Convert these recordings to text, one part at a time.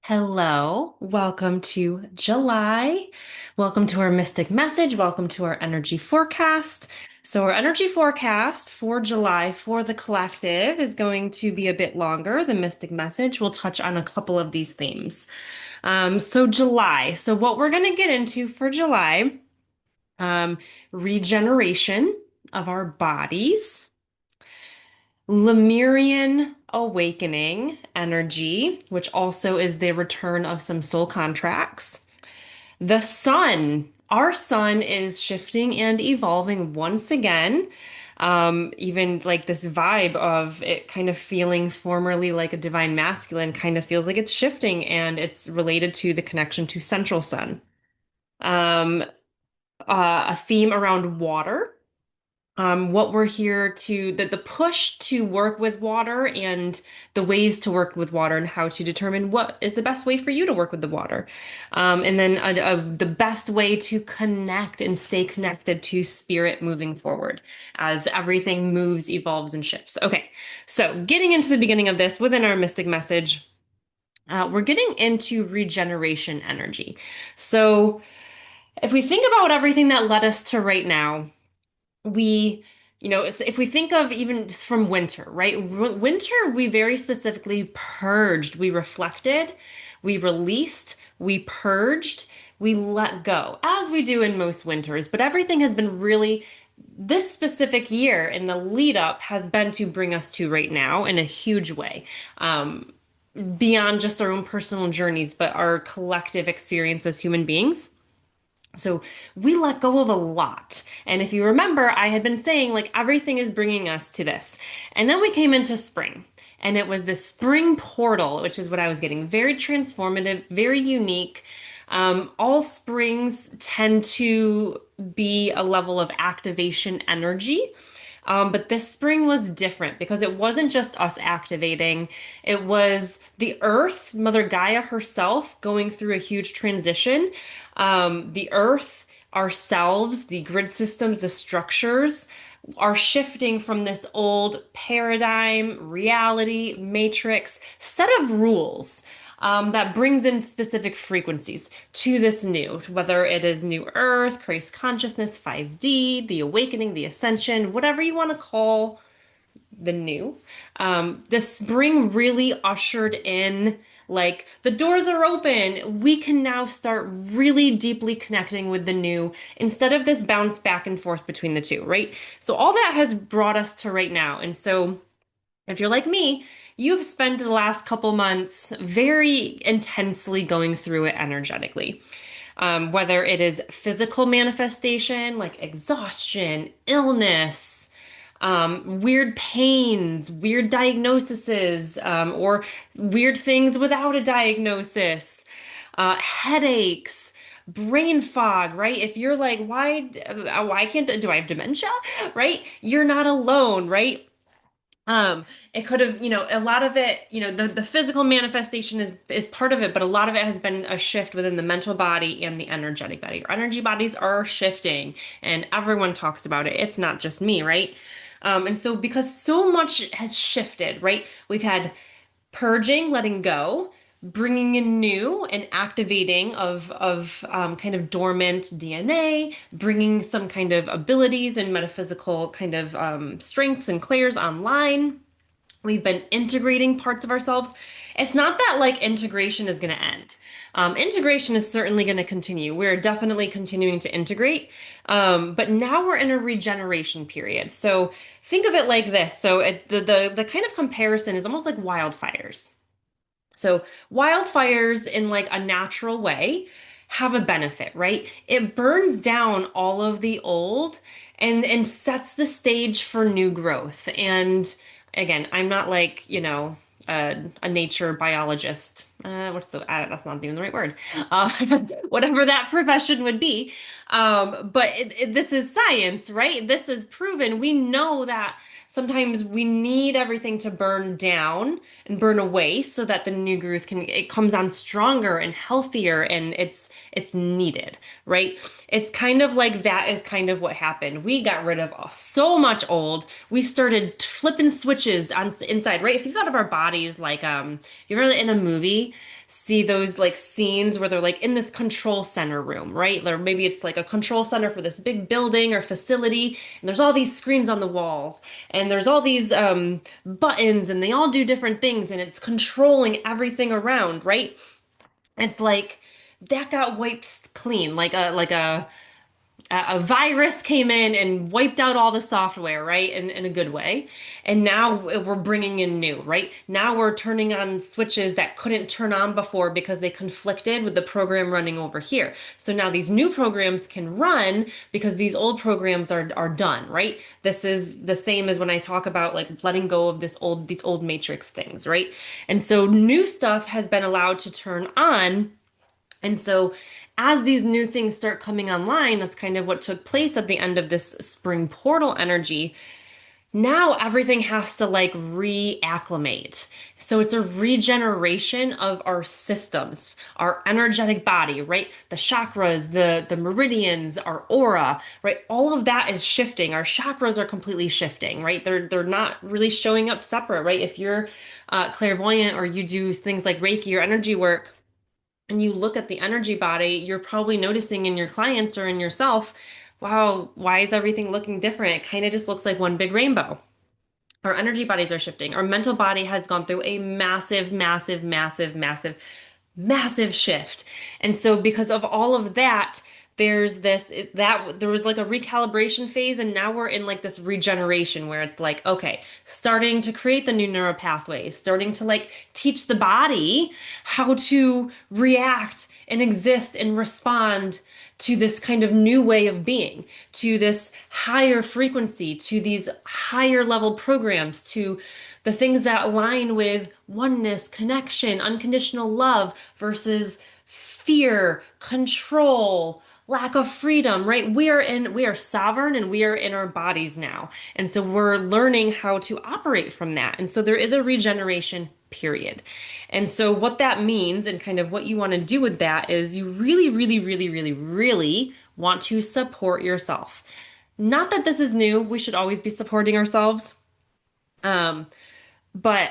Hello, welcome to July. Welcome to our mystic message. Welcome to our energy forecast. So, our energy forecast for July for the collective is going to be a bit longer. The mystic message will touch on a couple of these themes. July. So, what we're going to get into for July, um, regeneration of our bodies. Lemurian awakening energy, which also is the return of some soul contracts. The sun, our sun is shifting and evolving once again. Even like this vibe of it kind of feeling formerly like a divine masculine kind of feels like it's shifting and it's related to the connection to central sun. Um, a theme around water, what we're here to the push to work with water and the ways to work with water and how to determine what is the best way for you to work with the water. And then the best way to connect and stay connected to spirit moving forward as everything moves, evolves, and shifts. Okay, so getting into the beginning of this within our mystic message, we're getting into regeneration energy. So if we think about everything that led us to right now, we if we think of even just from winter, right? Winter, we very specifically purged, we reflected, we released, we purged, we let go, as we do in most winters. But everything has been really, this specific year in the lead up has been to bring us to right now in a huge way. Beyond just our own personal journeys, but our collective experience as human beings. So we let go of a lot. And if you remember, I had been saying like everything is bringing us to this. And then we came into spring. And it was the spring portal, which is what I was getting. Very transformative, very unique. All springs tend to be a level of activation energy. But this spring was different because it wasn't just us activating. It was the earth, Mother Gaia herself, going through a huge transition. The earth, ourselves, the grid systems, the structures are shifting from this old paradigm, reality, matrix, set of rules that brings in specific frequencies to this new, whether it is new earth, Christ consciousness, 5D, the awakening, the ascension, whatever you want to call the new. The spring really ushered in, like, the doors are open. We can now start really deeply connecting with the new instead of this bounce back and forth between the two, right? So, all that has brought us to right now. And so, if you're like me, you've spent the last couple months very intensely going through it energetically. Whether it is physical manifestation like exhaustion, illness, weird pains, weird diagnoses, or weird things without a diagnosis, headaches, brain fog, right? If you're like, why can't, do I have dementia? Right? You're not alone, right? It could have, a lot of it, the physical manifestation is part of it, but a lot of it has been a shift within the mental body and the energetic body. Our energy bodies are shifting, and everyone talks about it. It's not just me, right? And so because so much has shifted, right? We've had purging, letting go, bringing in new and activating of kind of dormant DNA, bringing some kind of abilities and metaphysical kind of strengths and clairs online. We've been integrating parts of ourselves. It's not that like integration is going to end. Integration is certainly going to continue. We're definitely continuing to integrate. But now we're in a regeneration period. So think of it like this. So the kind of comparison is almost like wildfires. So wildfires in like a natural way have a benefit, right? It burns down all of the old and sets the stage for new growth. And again, I'm not like, a nature biologist. That's not even the right word. Uh, whatever that profession would be. But this is science, right? This is proven. We know that sometimes we need everything to burn down and burn away so that the new growth it comes on stronger and healthier and it's needed, right? It's kind of like that is kind of what happened. We got rid of so much old. We started flipping switches on inside, right? If you thought of our bodies like you're in a movie see those like scenes where they're like in this control center room, right? Or maybe it's like a control center for this big building or facility, and there's all these screens on the walls, and there's all these buttons, and they all do different things, and it's controlling everything around, right? It's like that got wiped clean, like a virus came in and wiped out all the software, right? In a good way. And now we're bringing in new, right? Now we're turning on switches that couldn't turn on before because they conflicted with the program running over here. So now these new programs can run because these old programs are done, right? This is the same as when I talk about like letting go of these old matrix things, right? And so new stuff has been allowed to turn on, and so, as these new things start coming online, that's kind of what took place at the end of this spring portal energy. Now everything has to like reacclimate. So it's a regeneration of our systems, our energetic body, right? The chakras, the meridians, our aura, right? All of that is shifting. Our chakras are completely shifting, right? They're not really showing up separate, right? If you're clairvoyant or you do things like Reiki or energy work, and you look at the energy body, you're probably noticing in your clients or in yourself, wow, why is everything looking different? It kind of just looks like one big rainbow. Our energy bodies are shifting. Our mental body has gone through a massive, massive, massive, massive, massive shift. And so because of all of that, there's that there was like a recalibration phase, and now we're in like this regeneration where it's like, okay, starting to create the new neural pathways, starting to like teach the body how to react and exist and respond to this kind of new way of being, to this higher frequency, to these higher level programs, to the things that align with oneness, connection, unconditional love versus fear, control, lack of freedom, right? We are sovereign and we are in our bodies now. And so we're learning how to operate from that. And so there is a regeneration period. And so what that means and kind of what you want to do with that is you really, really, really, really, really want to support yourself. Not that this is new. We should always be supporting ourselves. Um, but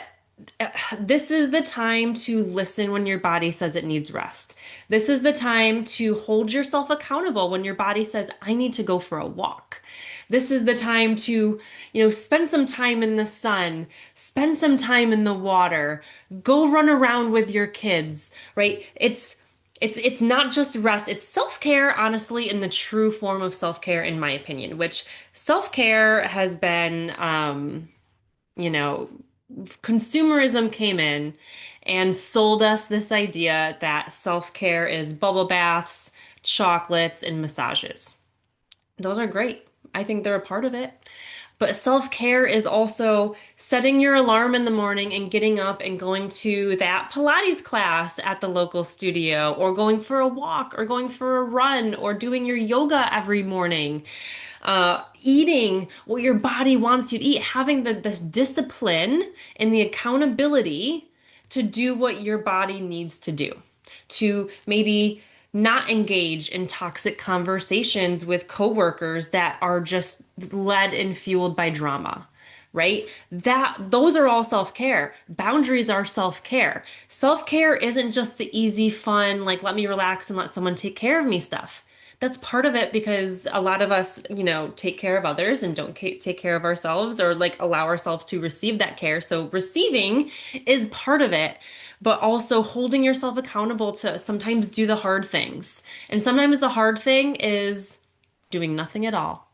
this is the time to listen when your body says it needs rest. This is the time to hold yourself accountable when your body says, I need to go for a walk. This is the time to, spend some time in the sun, spend some time in the water, go run around with your kids, right? It's not just rest, it's self-care, honestly, in the true form of self-care, in my opinion, which self-care has been you know, consumerism came in and sold us this idea that self-care is bubble baths, chocolates, and massages. Those are great. I think they're a part of it. But self-care is also setting your alarm in the morning and getting up and going to that Pilates class at the local studio, or going for a walk, or going for a run, or doing your yoga every morning, eating what your body wants you to eat, having the discipline and the accountability to do what your body needs to do, to maybe not engage in toxic conversations with coworkers that are just led and fueled by drama, right? Those are all self-care. Boundaries are self-care. Self-care isn't just the easy, fun, like let me relax and let someone take care of me stuff. That's part of it because a lot of us, take care of others and don't take care of ourselves, or like allow ourselves to receive that care. So receiving is part of it, but also holding yourself accountable to sometimes do the hard things. And sometimes the hard thing is doing nothing at all.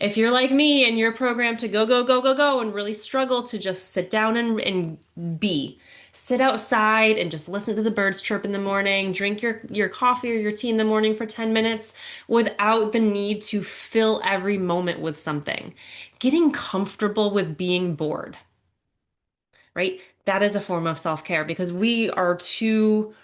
If you're like me and you're programmed to go, go, go, go, go, and really struggle to just sit down and be, sit outside and just listen to the birds chirp in the morning, drink your coffee or your tea in the morning for 10 minutes without the need to fill every moment with something. Getting comfortable with being bored, right? That is a form of self-care because we are too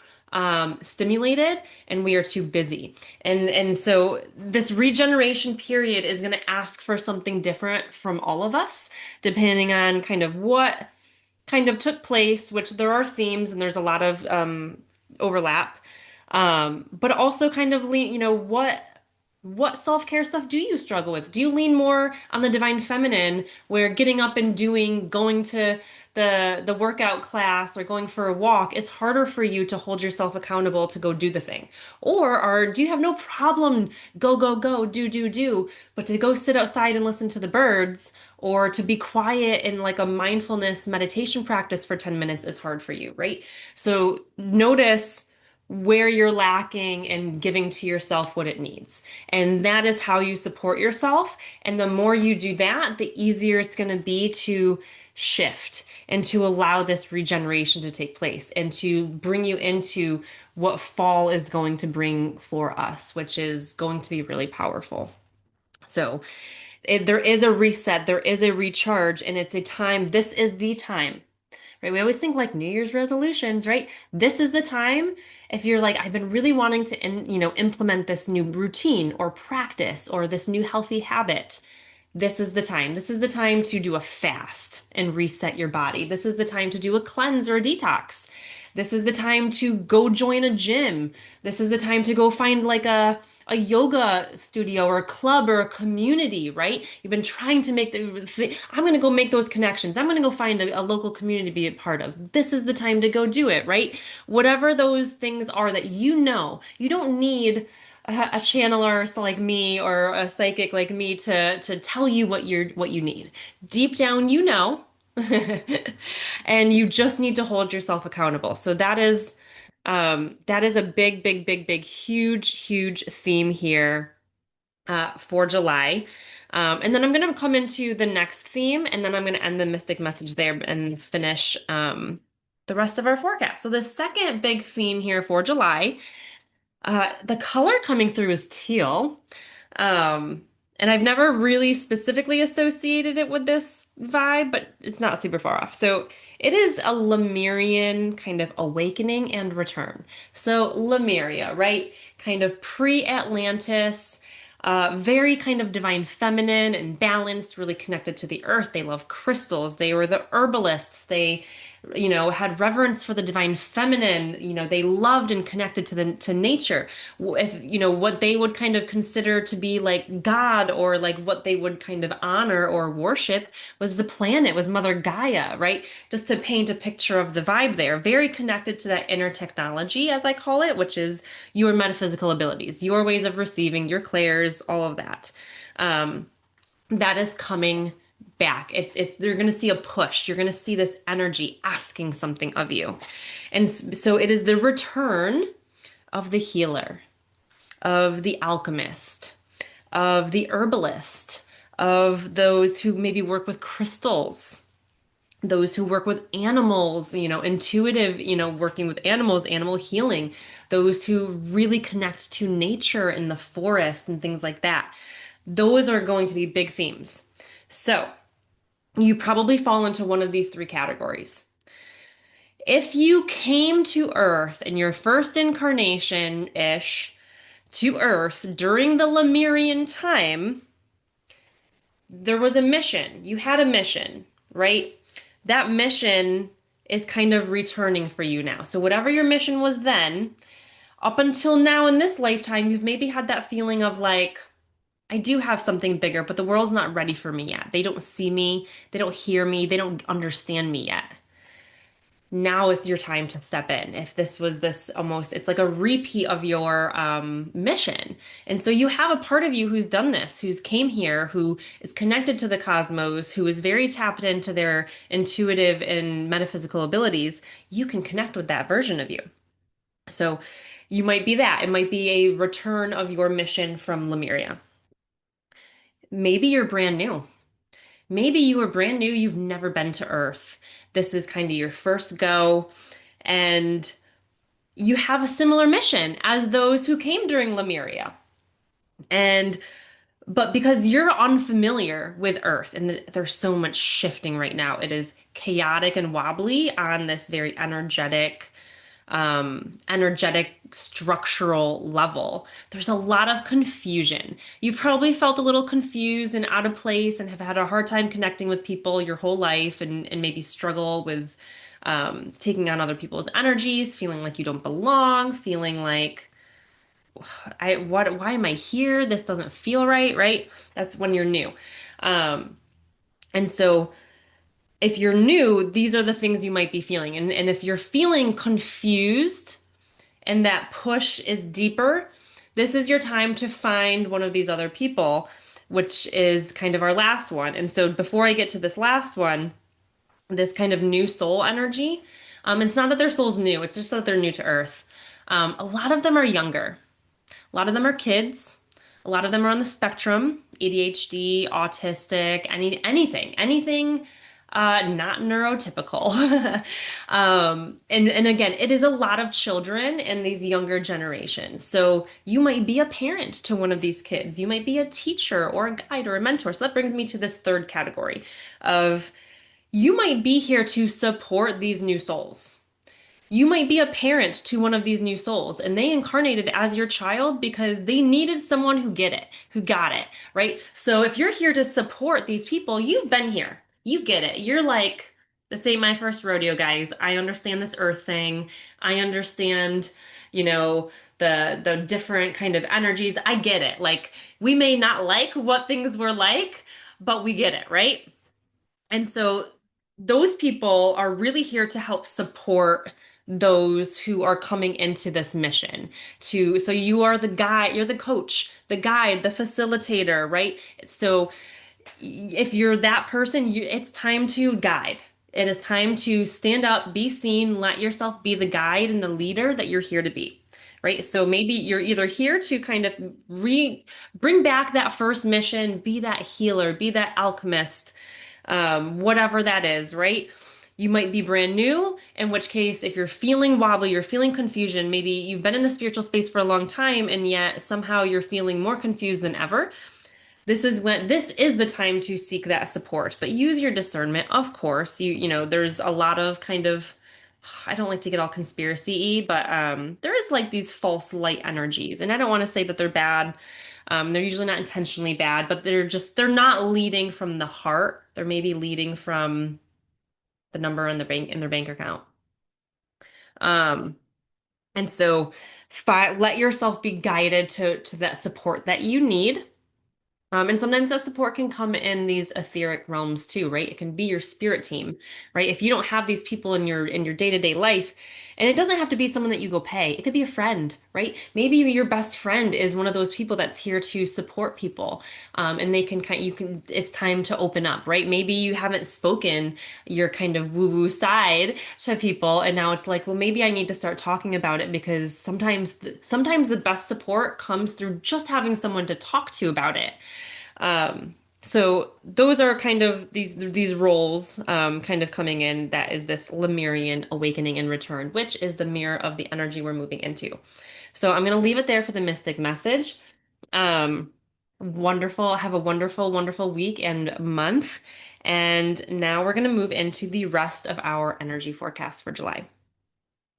stimulated and we are too busy. And so this regeneration period is going to ask for something different from all of us, depending on kind of what kind of took place, which there are themes and there's a lot of overlap. But also kind of, what What self-care stuff do you struggle with? Do you lean more on the divine feminine, where getting up and doing, going to the workout class or going for a walk is harder for you to hold yourself accountable to go do the thing? Or do you have no problem go, go, go, do, but to go sit outside and listen to the birds or to be quiet in like a mindfulness meditation practice for 10 minutes is hard for you, right? So notice where you're lacking and giving to yourself what it needs. And that is how you support yourself. And the more you do that, the easier it's going to be to shift and to allow this regeneration to take place and to bring you into what fall is going to bring for us, which is going to be really powerful. So there is a reset, there is a recharge, and it's a time. This is the time, right? We always think like New Year's resolutions, right? This is the time. If you're like, I've been really wanting to, implement this new routine or practice or this new healthy habit. This is the time. This is the time to do a fast and reset your body. This is the time to do a cleanse or a detox. This is the time to go join a gym. This is the time to go find like a yoga studio or a club or a community, right? You've been trying to make I'm going to go make those connections. I'm going to go find a local community to be a part of. This is the time to go do it, right? Whatever those things are that you don't need a channeler like me or a psychic like me to tell you what you need. Deep down, you know. And you just need to hold yourself accountable. So that is a big, big, big, big, huge, huge theme here for July. And then I'm going to come into the next theme, and then I'm going to end the mystic message there and finish the rest of our forecast. So the second big theme here for July, the color coming through is teal. Um, and I've never really specifically associated it with this vibe, but it's not super far off. So it is a Lemurian kind of awakening and return. So Lemuria, right? Kind of pre-Atlantis, very kind of divine feminine and balanced, really connected to the earth. They love crystals. They were the herbalists. They had reverence for the divine feminine. They loved and connected to nature. If what they would kind of consider to be like God, or like what they would kind of honor or worship, was the planet, was Mother Gaia, right? Just to paint a picture of the vibe there. Very connected to that inner technology, as I call it, which is your metaphysical abilities, your ways of receiving, your clairs, all of that. That is coming back. You're going to see a push. You're going to see this energy asking something of you. And so it is the return of the healer, of the alchemist, of the herbalist, of those who maybe work with crystals, those who work with animals, intuitive, working with animals, animal healing, those who really connect to nature in the forest and things like that. Those are going to be big themes. So you probably fall into one of these three categories. If you came to Earth in your first incarnation-ish to Earth during the Lemurian time, there was a mission. You had a mission, right? That mission is kind of returning for you now. So whatever your mission was then, up until now in this lifetime, you've maybe had that feeling of like, I do have something bigger, but the world's not ready for me yet. They don't see me, they don't hear me, they don't understand me yet. Now is your time to step in. If this was this almost, it's like a repeat of your mission. And so you have a part of you who's done this, who's came here, who is connected to the cosmos, who is very tapped into their intuitive and metaphysical abilities. You can connect with that version of you. So you might be that. It might be a return of your mission from Lemuria. Maybe you're brand new. Maybe you are brand new, you've never been to Earth. This is kind of your first go, and you have a similar mission as those who came during Lemuria. And but because you're unfamiliar with Earth and there's so much shifting right now, it is chaotic and wobbly on this very energetic structural level. There's a lot of confusion. You've probably felt a little confused and out of place and have had a hard time connecting with people your whole life, and maybe struggle with taking on other people's energies, feeling like you don't belong, feeling like why am I here? This doesn't feel right, right? That's when you're new. Um, and so if you're new, these are the things you might be feeling. And if you're feeling confused and that push is deeper, this is your time to find one of these other people, which is kind of our last one. And so before I get to this last one, this kind of new soul energy, it's not that their soul's new, it's just that they're new to Earth. A lot of them are younger. A lot of them are kids. A lot of them are on the spectrum, ADHD, autistic, anything not neurotypical. And again, it is a lot of children in these younger generations. So you might be a parent to one of these kids. You might be a teacher or a guide or a mentor. So that brings me to this third category of you might be here to support these new souls. You might be a parent to one of these new souls, and they incarnated as your child because they needed someone who get it, who got it, right? So if you're here to support these people, you've been here. You get it. You're like, this ain't my first rodeo, guys. I understand this earth thing. I understand, you know, the different kind of energies. I get it. Like we may not like what things were like, but we get it, right? And so those people are really here to help support those who are coming into this mission to so you are the guide, you're the coach, the guide, the facilitator, right? So if you're that person, it's time to guide. It is time to stand up, be seen, let yourself be the guide and the leader that you're here to be. Right. So maybe you're either here to kind of bring back that first mission, be that healer, be that alchemist, whatever that is, right? You might be brand new, in which case, if you're feeling wobbly, you're feeling confusion, maybe you've been in the spiritual space for a long time and yet somehow you're feeling more confused than ever. This is the time to seek that support, but use your discernment, of course. There's a lot of kind of I don't like to get all conspiracy-y, but there is like these false light energies, and I don't want to say that they're bad. They're usually not intentionally bad, but they're not leading from the heart. They're maybe leading from the number in their bank account. Um, and so let yourself be guided to that support that you need. And sometimes that support can come in these etheric realms too, right? It can be your spirit team, right? If you don't have these people in your day-to-day life, and it doesn't have to be someone that you go pay. It could be a friend, right? Maybe your best friend is one of those people that's here to support people, and they can kind you can. It's time to open up, right? Maybe you haven't spoken your kind of woo-woo side to people, and now it's like, well, maybe I need to start talking about it because sometimes the best support comes through just having someone to talk to about it. So those are kind of these roles kind of coming in. That is this Lemurian awakening and return, which is the mirror of the energy we're moving into. So I'm going to leave it there for the mystic message. Um, Wonderful. Have a wonderful, wonderful week and month. And now we're going to move into the rest of our energy forecast for July.